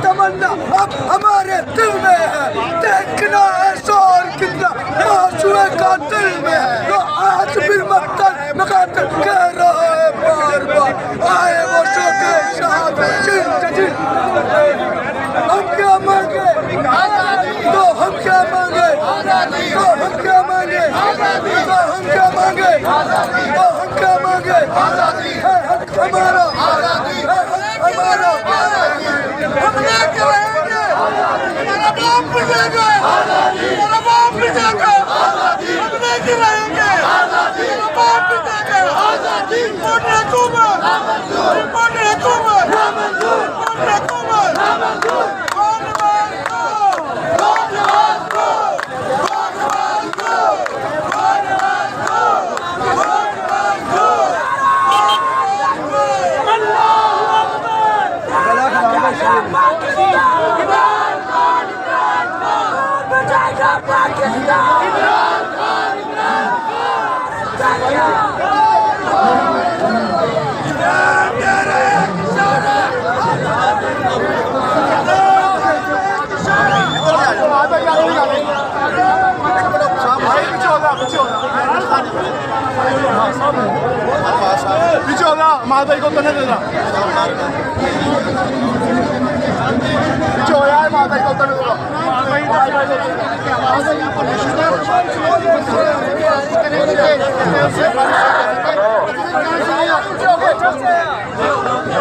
तमन्ना अब हमारे दिल में है, देखना है शोर कितना मासूए का दिल में है। तो आज भी मकातल कह रहा है बार बार, आए वो शोके शाह हम क्या मांगे तो हम क्या मांगे, तो हम क्या मांगे, तो हम क्या मांगे, तो हम क्या मांगे, है हक हमारा, है हक हमारा। हम लेके रहेंगे, हमारा बाप पिटेगा, हमारा बाप पिटेगा, हम लेके रहेंगे, हमारा बाप पिटेगा। रिपोर्ट हुकूमत, रिपोर्ट हुकूमत, रिपोर्ट हुकूमत। पीछे होगा हमारे भाई को तो नहीं देना, पीछे हो यार हमारे भाई को तो नहीं देना।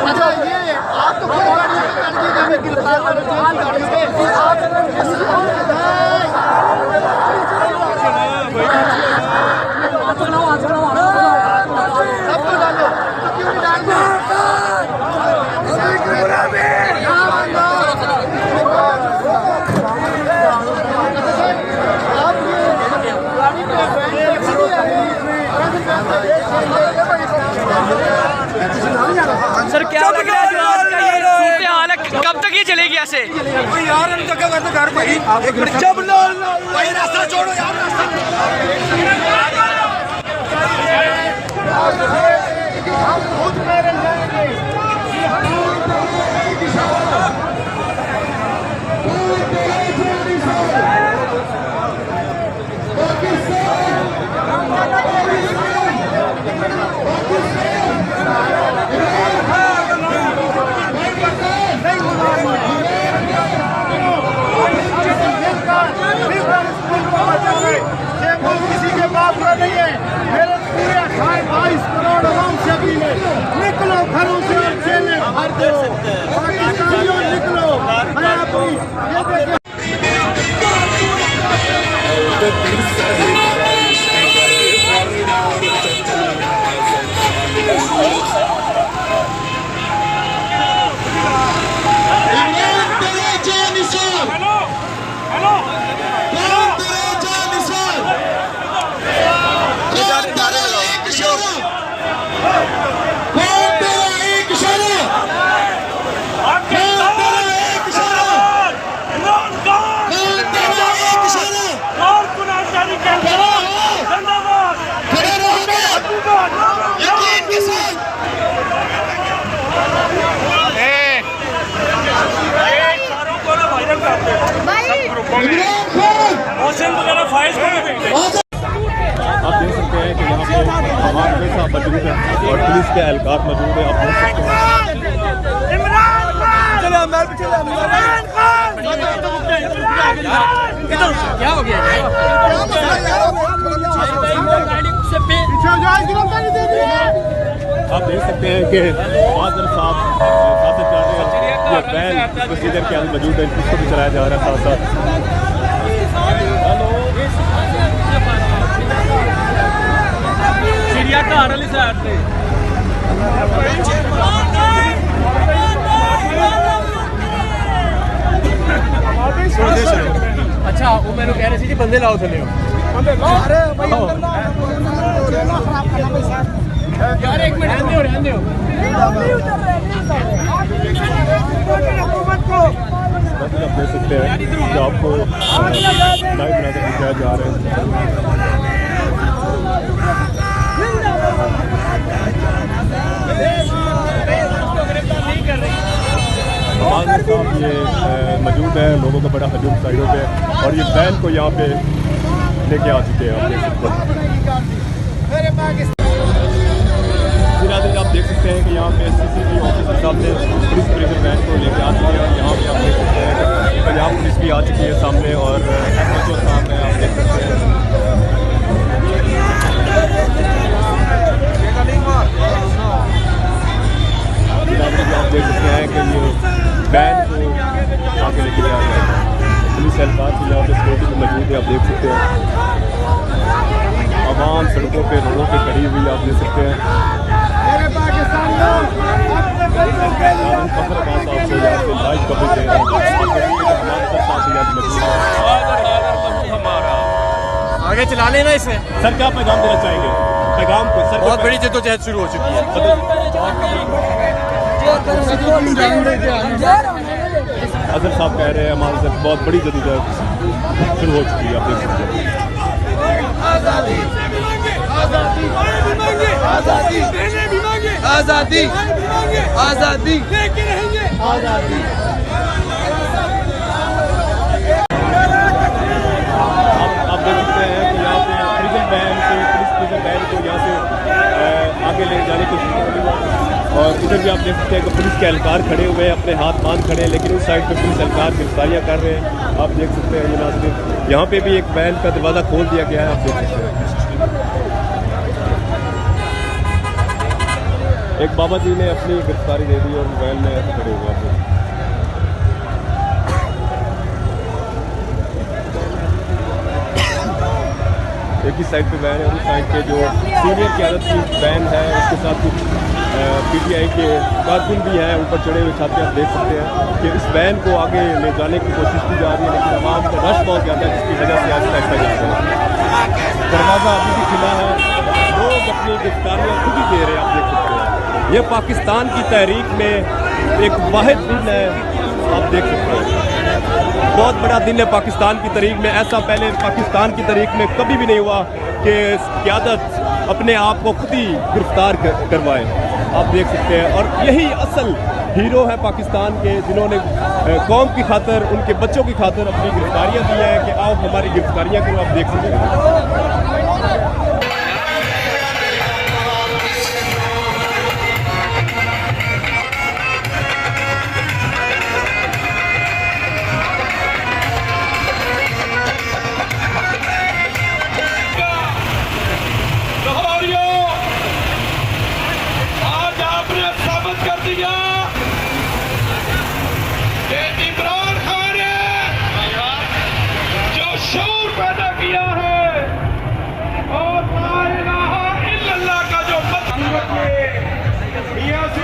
अच्छा ये आप तो सर क्या लग रहा है जो आज का ये सूरत हाल है, कब तक ये चलेगी ऐसे? यार हम तो क्या करते घर पे ही जब भाई रास्ता छोड़ो यार, किसी के बाप का नहीं है। मेरे पूरे 22 करोड़ आवाम से अपील है, निकलो घरों से और जेलें भर दो, पाकिस्तानियों निकलो। मैं अपनी आप देख सकते हैं कि यहाँ पे हमारे साथ मौजूद है और पुलिस के एहलकार मौजूद है। आप देख सकते हैं क्या हो गया? आप देख सकते हैं कि फादर साहब ये बैन प्रोसीजर के अंदर मौजूद है, इसको भी चलाया जा रहा है साथ साथ। चिड़िया घर वाली साइड से अच्छा वो मैंने कह रहे थे बंदे लाओ थले यार एक मिनट रहने दो आप देख सकते हैं कि आपको लाइव बनाकर दिखाया जा रहा है। गिरफ्तार नहीं कर रही साहब ये मौजूद है, लोगों का बड़ा हजूम साइडों पे, और ये बैन को यहाँ पे लेके आ चुके हैं। आप देख सकते हैं, फिर आप देख सकते हैं कि यहाँ पे CCTV ऑफिसर साहब ने पुलिस प्रेशर बैन को लेके आ चुके हैं। यहाँ पे आप देख सकते हैं कि पंजाब पुलिस भी आ चुकी है सामने, और SHO साहब है, आप देख सकते हैं। आप देख सकते हैं कि ये बैन को आगे लेके जा रहे हैं। पुलिस एहलकार भी यहाँ पे सिक्योरिटी में मौजूद है। आप देख सकते हैं आवाम सड़कों पे, रोडों पे खड़ी हुई, आप देख सकते हैं। आगे चला लेना इसे। सर क्या पैगाम देना चाहेंगे? पैगाम को सर बहुत बड़ी जद्दोजहद शुरू हो चुकी है। अजहर साहब कह रहे हैं हमारे साथ बहुत बड़ी जद्दोजहद शुरू हो चुकी है। आप देख सकते हैं आजादी आजादी आजादी आजादी आजादी लेके रहेंगे आजादी। आप देख सकते हैं कि यहाँ पे प्रिजन बैन से, पुलिस प्रिजन बैन को यहाँ से आगे ले जाने की कोशिश, और इधर भी आप देख सकते हैं कि पुलिस के एहलकार खड़े हुए हैं, अपने हाथ बांध खड़े हैं, लेकिन उस साइड पे पुलिस एहलकार गिरफ्तारियाँ कर रहे हैं। आप देख सकते हैं ये नाज़रीन, यहाँ पे भी एक वैन का दरवाज़ा खोल दिया गया है। आप देख सकते हैं एक बाबा जी ने अपनी गिरफ्तारी दे दी और वैन में खड़े हुए हैं। एक ही साइड पे वैन है, उस साइड पे जो सीनियर क़यादत की वैन है, उसके साथ कुछ PTI के कारकुन भी हैं ऊपर चढ़े हुए छात्र। आप देख सकते हैं कि इस वैन को आगे ले जाने की कोशिश की जा रही है, लेकिन आवाम का रश बहुत ज़्यादा है, जिसकी वजह से आज ऐसा जा रहा है। दरवाज़ा अभी भी खुला है, लोग अपनी गिरफ्तारियाँ खुद ही दे रहे हैं। आप देख सकते हैं ये पाकिस्तान की तहरीक में एक वाहिद दिन है। आप देख सकते हैं बहुत बड़ा दिन है पाकिस्तान की तारीख में। ऐसा पहले पाकिस्तान की तारीख में कभी भी नहीं हुआ कि क़यादत अपने आप को खुद ही गिरफ्तार करवाए। आप देख सकते हैं, और यही असल हीरो है पाकिस्तान के, जिन्होंने कौम की खातर, उनके बच्चों की खातर अपनी गिरफ्तारियाँ दी हैं कि आओ हमारी गिरफ्तारियाँ करो। आप देख सकते हैं पैदा किया है और ला इलाहा इल्लल्लाह का जो मतलब है मियां से